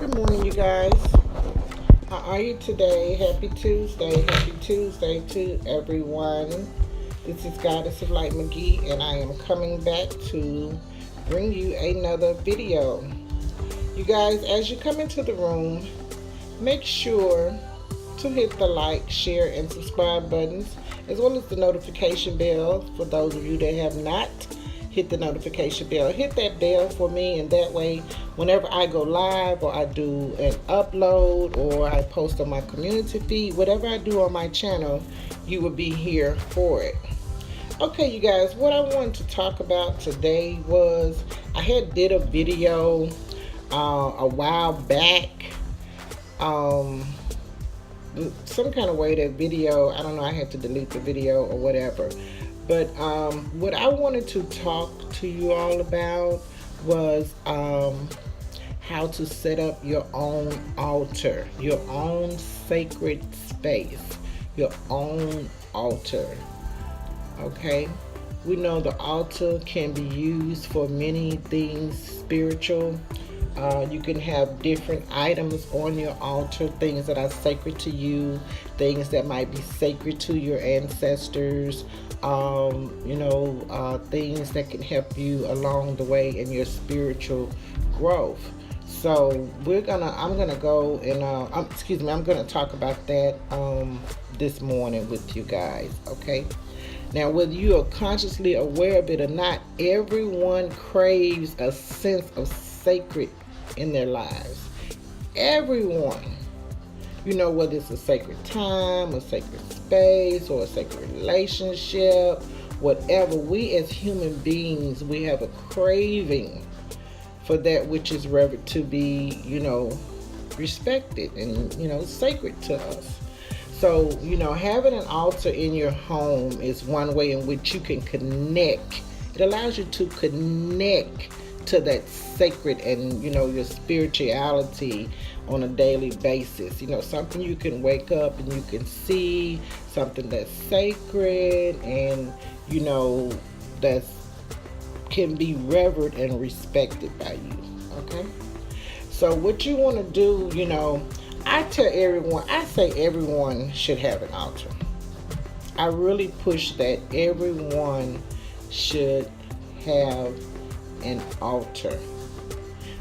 Good morning, you guys. How are you today? Happy Tuesday. Happy Tuesday to everyone. This is Goddess of Light Magee, and I am coming back to bring you another video. You guys, as you come into the room, make sure to hit the like, share, and subscribe buttons, as well as the notification bell. For those of you that have not hit the notification bell, hit that bell for me, and that way whenever I go live or I do an upload or I post on my community feed, whatever I do on my channel, you will be here for it. Okay, you guys, what I wanted to talk about today was I had did a video a while back, some kind of way that video, I don't know, I had to delete the video or whatever. But what I wanted to talk to you all about was how to set up your own altar, your own sacred space, your own altar. Okay? We know the altar can be used for many things spiritual. You can have different items on your altar, things that are sacred to you, things that might be sacred to your ancestors, things that can help you along the way in your spiritual growth. So I'm gonna go and I'm gonna talk about that this morning with you guys. Okay. Now, whether you are consciously aware of it or not, everyone craves a sense of sacred in their lives. Everyone. Whether it's a sacred time, a sacred space, or a sacred relationship, whatever, we as human beings, we have a craving for that which is revered to be, respected and, sacred to us. So, having an altar in your home is one way in which you can connect. It allows you to connect to that sacred and, your spirituality on a daily basis. Something you can wake up and you can see, something that's sacred and, that can be revered and respected by you. Okay? So what you want to do, I say everyone should have an altar. I really push that everyone should have an altar.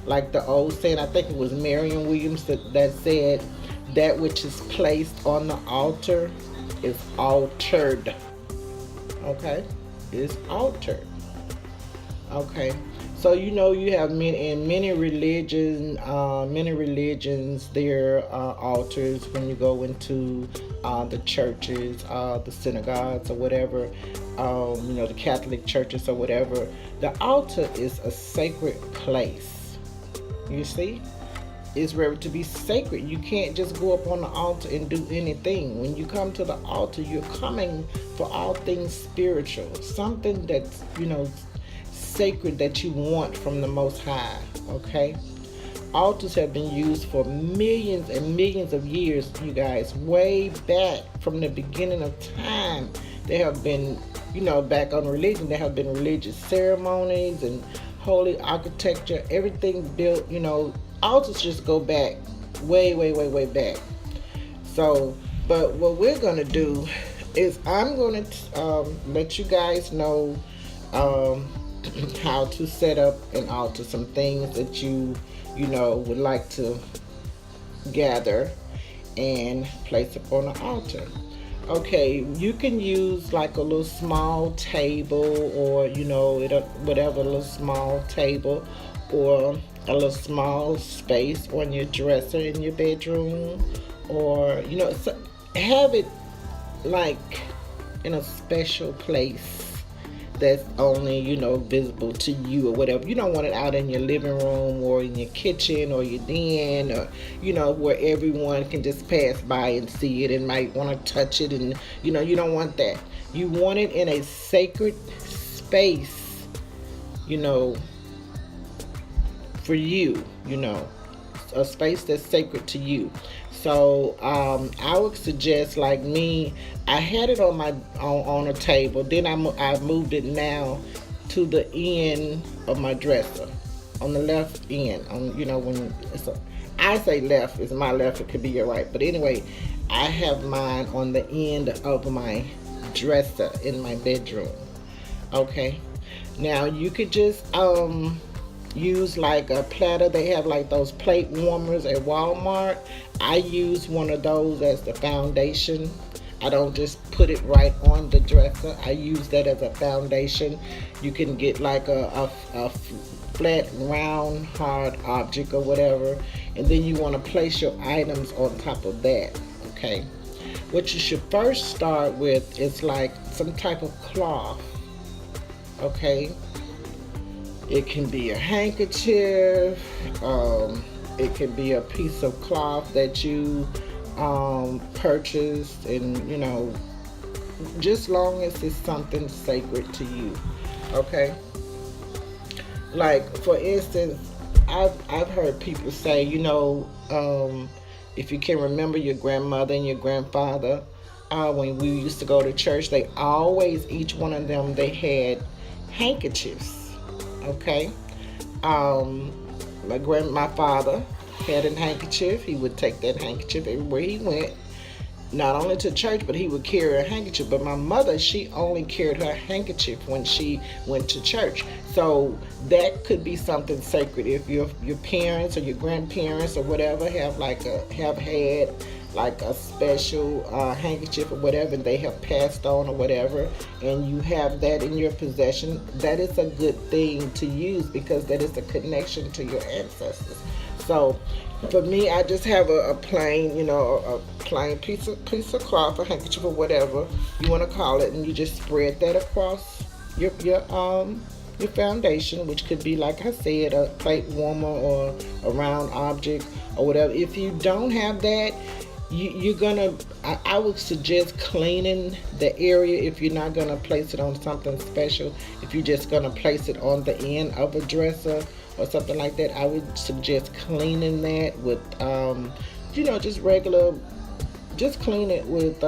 Like the old saying, I think it was Marion Williams that said, that which is placed on the altar is altered. Okay? It's altered. Okay? So you have many religions, there are altars when you go into the churches, the synagogues or whatever, the Catholic churches or whatever. The altar is a sacred place. You see? It's revered to be sacred. You can't just go up on the altar and do anything. When you come to the altar, you're coming for all things spiritual. Something that's, sacred that you want from the Most High. Okay? Altars have been used for millions and millions of years, you guys. Way back from the beginning of time, there have been, back on religion, there have been religious ceremonies and holy architecture, everything built, altars just go back way back. So, but what we're going to do is I'm going to let you guys know how to set up an altar, some things that you would like to gather and place upon the altar. Okay, you can use like a little small table or, whatever, a little small table or a little small space on your dresser in your bedroom, or, have it like in a special place that's only, visible to you or whatever. You don't want it out in your living room or in your kitchen or your den or, where everyone can just pass by and see it and might want to touch it, and, you don't want that. You want it in a sacred space, for you, a space that's sacred to you. So I would suggest, like me, I had it on a table. Then I moved it now to the end of my dresser, on the left end. When it's I say left is my left, it could be your right. But anyway, I have mine on the end of my dresser in my bedroom. Okay. Now you could just use like a platter. They have like those plate warmers at Walmart. I use one of those as the foundation. I don't just put it right on the dresser. I use that as a foundation. You can get like a flat, round, hard object or whatever, and then you want to place your items on top of that. Okay. What you should first start with is like some type of cloth. Okay. It can be a handkerchief. It can be a piece of cloth that you purchased, and just long as it's something sacred to you. Okay. Like for instance, I've heard people say, if you can remember your grandmother and your grandfather, when we used to go to church, they always, each one of them, they had handkerchiefs. Okay. My father had a handkerchief. He would take that handkerchief everywhere he went, not only to church, but he would carry a handkerchief. But my mother, she only carried her handkerchief when she went to church. So that could be something sacred. If your parents or your grandparents or whatever have had like a special handkerchief or whatever, and they have passed on or whatever, and you have that in your possession, that is a good thing to use, because that is a connection to your ancestors. So for me, I just have a plain, a plain piece of cloth, a handkerchief or whatever you want to call it, and you just spread that across your foundation, which could be, like I said, a plate warmer or a round object or whatever. If you don't have that, I would suggest cleaning the area. If you're not gonna place it on something special, if you're just gonna place it on the end of a dresser or something like that, I would suggest cleaning that with just regular, just clean it with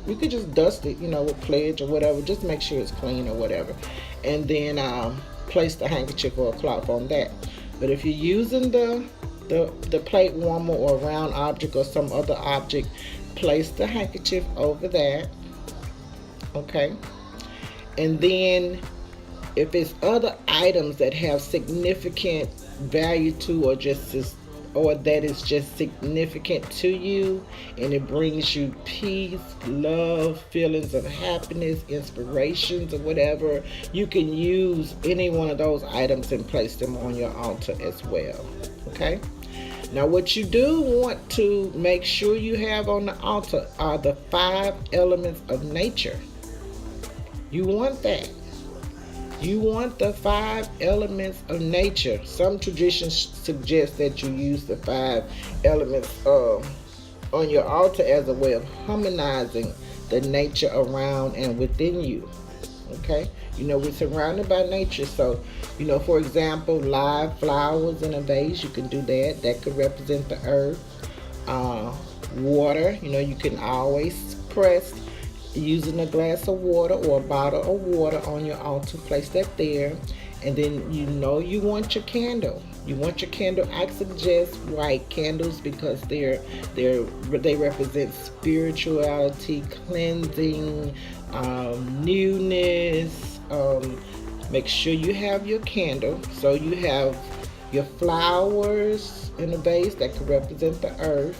you could just dust it, with pledge or whatever. Just make sure it's clean or whatever, and then place the handkerchief or a cloth on that. But if you're using the plate warmer or round object or some other object, place the handkerchief over that. Okay. And then if it's other items that have significant value to, or that is just significant to you, and it brings you peace, love, feelings of happiness, inspirations, or whatever, you can use any one of those items and place them on your altar as well. Okay. Now, what you do want to make sure you have on the altar are the 5 elements of nature. You want that. You want the 5 elements of nature. Some traditions suggest that you use the 5 elements on your altar as a way of harmonizing the nature around and within you. Okay? We're surrounded by nature. So, for example, live flowers in a vase, you can do that. That could represent the earth. Water, you can always press using a glass of water or a bottle of water on your altar. Place that there. And then you want your candle. You want your candle. I suggest white candles because they represent spirituality, cleansing, newness. Make sure you have your candle. So you have your flowers in a vase that could represent the earth.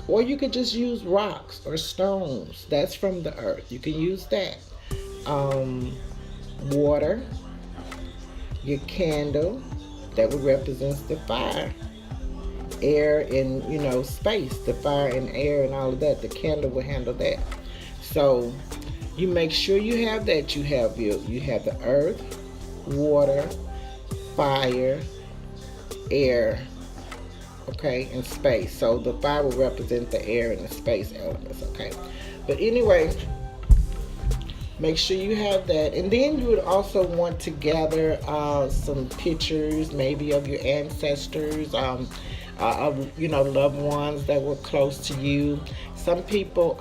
Or you could just use rocks or stones. That's from the earth. You can use that. Water, your candle, that would represent the fire, air, and space, the fire and air and all of that. The candle will handle that. So you make sure you have that. You have the earth, water, fire, air, okay, and space. So the fire will represent the air and the space elements. Okay, but anyway, make sure you have that. And then you would also want to gather some pictures, maybe of your ancestors, of loved ones that were close to you. Some people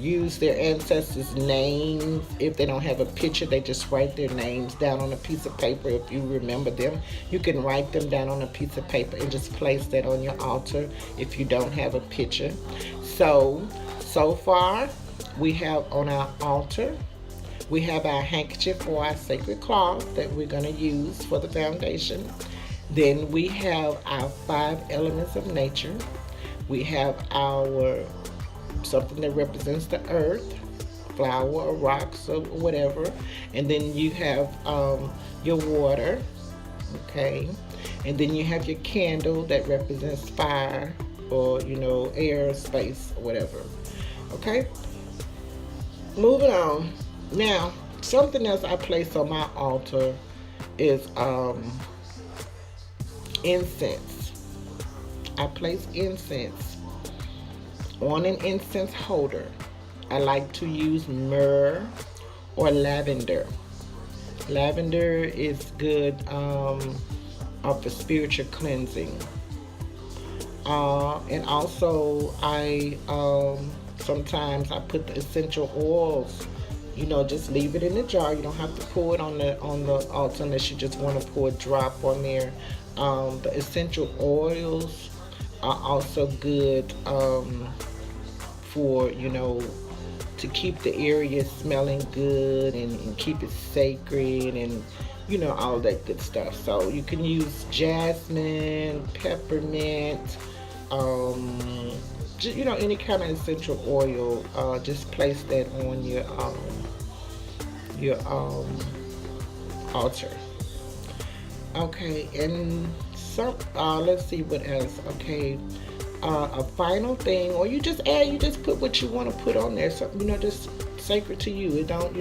use their ancestors' names. If they don't have a picture, they just write their names down on a piece of paper. If you remember them, you can write them down on a piece of paper and just place that on your altar if you don't have a picture. So far, we have on our altar, we have our handkerchief or our sacred cloth that we're going to use for the foundation. Then we have our 5 elements of nature. We have our something that represents the earth, flower or rocks or whatever. And then you have your water, okay? And then you have your candle that represents fire or, air, space, or whatever. Okay? Moving on. Now, something else I place on my altar is incense. I place incense on an incense holder. I like to use myrrh or lavender. Lavender is good for spiritual cleansing. And also I sometimes I put the essential oils. Just leave it in the jar. You don't have to pour it on the altar unless you just want to pour a drop on there. The essential oils are also good for to keep the area smelling good and keep it sacred and all that good stuff. So you can use jasmine, peppermint, any kind of essential oil. Just place that on your altar. Okay, and let's see what else. Okay, a final thing, or you just put what you want to put on there. Something just sacred to you. It don't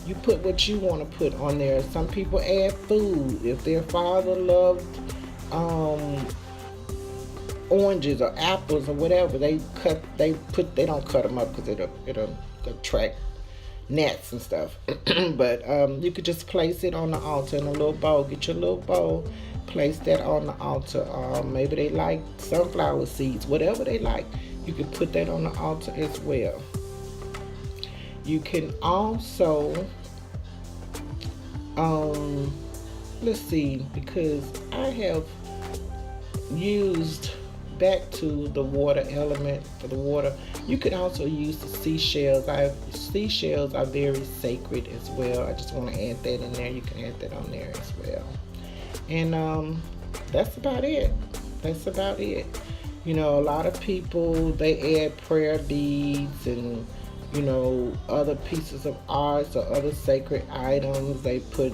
you put what you want to put on there. Some people add food. If their father loved oranges or apples or whatever, they don't cut them up because it'll attract gnats and stuff. But you could just place it on the altar in a little bowl. Get your little bowl, place that on the altar. Maybe they like sunflower seeds, whatever they like. You can put that on the altar as well. You can also let's see, because I have used back to the water element for the water. You could also use the seashells. Seashells are very sacred as well. I just want to add that in there. You can add that on there as well. And that's about it. A lot of people, they add prayer beads and other pieces of art or other sacred items. They put,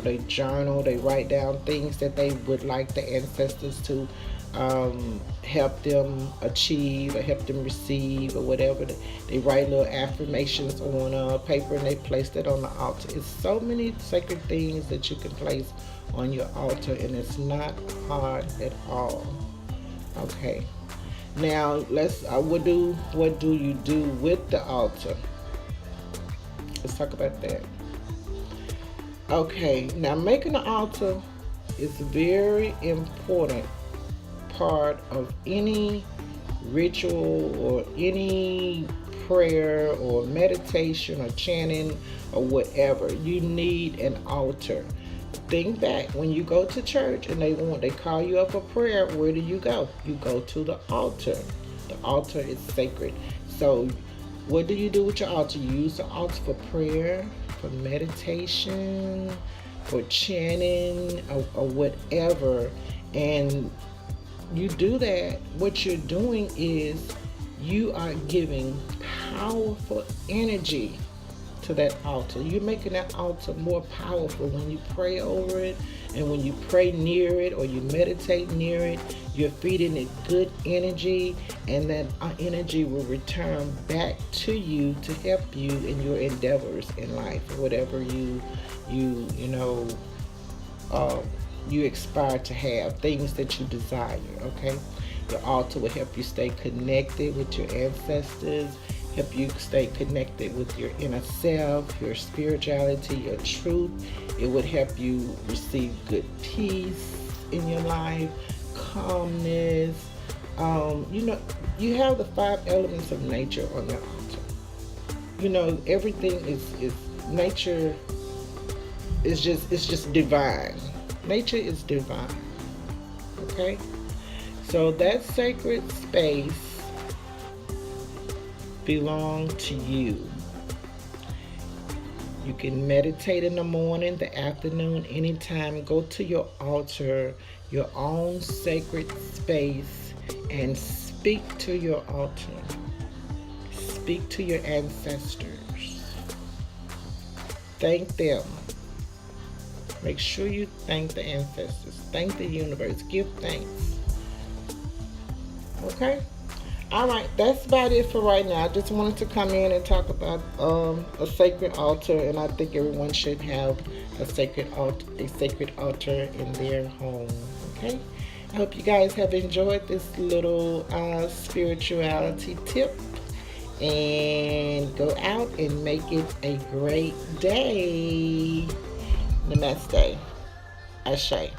they journal, they write down things that they would like the ancestors to help them achieve or help them receive or whatever. They write little affirmations on paper and they place that on the altar. It's so many sacred things that you can place on your altar, and it's not hard at all. Okay. Now what do you do with the altar? Let's talk about that. Okay, now making an altar is a very important part of any ritual or any prayer or meditation or chanting or whatever. You need an altar. Think back when you go to church and they call you up for prayer. Where do you go? You go to the altar. The altar is sacred. So what do you do with your altar? You use the altar for prayer, for meditation, for chanting, or whatever. And you do that, what you're doing is you are giving powerful energy to that altar. You're making that altar more powerful when you pray over it, and when you pray near it or you meditate near it, you're feeding it good energy, and that energy will return back to you to help you in your endeavors in life, whatever you aspire to have, things that you desire. Okay, your altar will help you stay connected with your ancestors, help you stay connected with your inner self, your spirituality, your truth. It would help you receive good peace in your life, calmness. You have the 5 elements of nature on your altar. You know, everything is nature is just, it's just divine. Nature is divine. Okay? So that sacred space belongs to you. You can meditate in the morning, the afternoon, anytime. Go to your altar, your own sacred space, and speak to your altar. Speak to your ancestors. Thank them. Make sure you thank the ancestors. Thank the universe. Give thanks. Okay? All right, that's about it for right now. I just wanted to come in and talk about a sacred altar, and I think everyone should have a sacred altar in their home. Okay, I hope you guys have enjoyed this little spirituality tip, and go out and make it a great day. Namaste. Ashe.